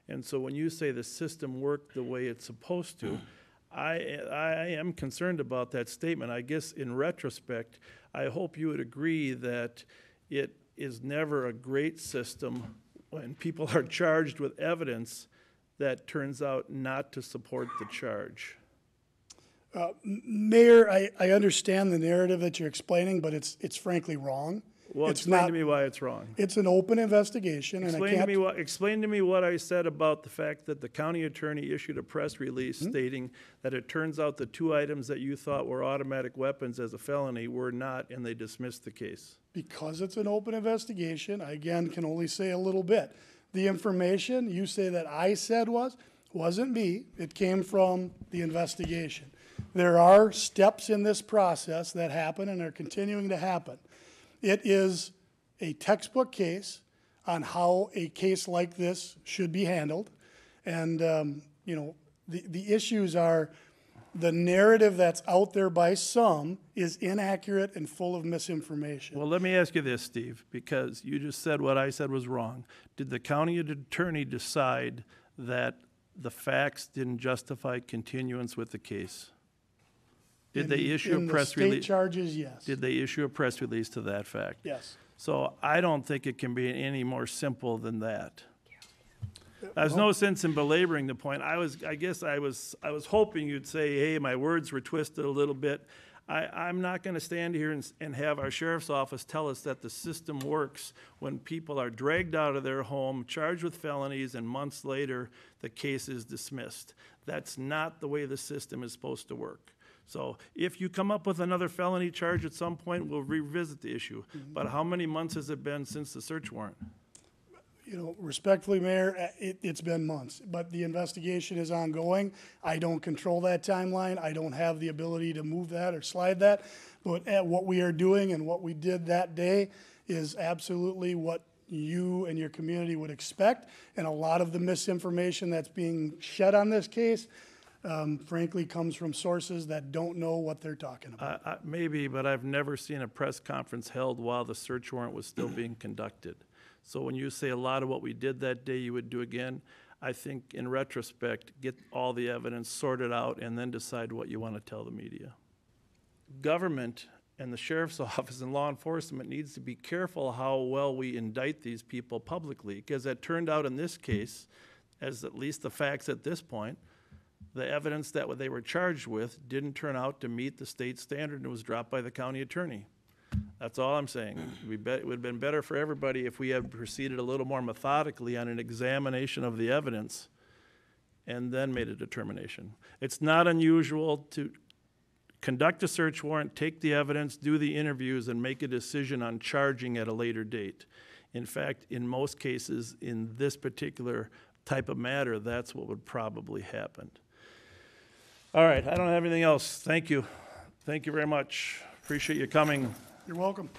And so when you say the system worked the way it's supposed to, I am concerned about that statement. I guess in retrospect, I hope you would agree that it is never a great system when people are charged with evidence that turns out not to support the charge. Mayor, I understand the narrative that you're explaining, but it's frankly wrong. Well, It's explain not- to me why it's wrong. It's an open investigation, and I can't. Explain to me what I said about the fact that the county attorney issued a press release stating that it turns out the 2 items that you thought were automatic weapons as a felony were not, and they dismissed the case. Because it's an open investigation, I again can only say a little bit. The information you say that I said wasn't me. It came from the investigation. There are steps in this process that happen and are continuing to happen. It is a textbook case on how a case like this should be handled. And, you know, the issues are the narrative that's out there by some is inaccurate and full of misinformation. Well, let me ask you this, Steve, because you just said what I said was wrong. Did the county attorney decide that the facts didn't justify continuance with the case? Did they issue a press release? In the state charges, yes. Did they issue a press release to that fact? Yes. So I don't think it can be any more simple than that. There's no sense in belaboring the point. I guess I was hoping you'd say, hey, my words were twisted a little bit. I'm not going to stand here and have our sheriff's office tell us that the system works when people are dragged out of their home, charged with felonies, and months later the case is dismissed. That's not the way the system is supposed to work. So if you come up with another felony charge at some point, we'll revisit the issue. But how many months has it been since the search warrant? You know, respectfully, Mayor, it's been months, but the investigation is ongoing. I don't control that timeline. I don't have the ability to move that or slide that. But what we are doing and what we did that day is absolutely what you and your community would expect. And a lot of the misinformation that's being shed on this case, frankly, comes from sources that don't know what they're talking about. Maybe, but I've never seen a press conference held while the search warrant was still being conducted. So when you say a lot of what we did that day you would do again, I think in retrospect, get all the evidence sorted out and then decide what you want to tell the media. Government and the sheriff's office and law enforcement needs to be careful how well we indict these people publicly, because it turned out in this case, as at least the facts at this point, the evidence that they were charged with didn't turn out to meet the state standard and was dropped by the county attorney. That's all I'm saying. It would have been better for everybody if we had proceeded a little more methodically on an examination of the evidence and then made a determination. It's not unusual to conduct a search warrant, take the evidence, do the interviews, and make a decision on charging at a later date. In fact, in most cases, in this particular type of matter, that's what would probably happen. All right, I don't have anything else. Thank you. Thank you very much. Appreciate you coming. You're welcome.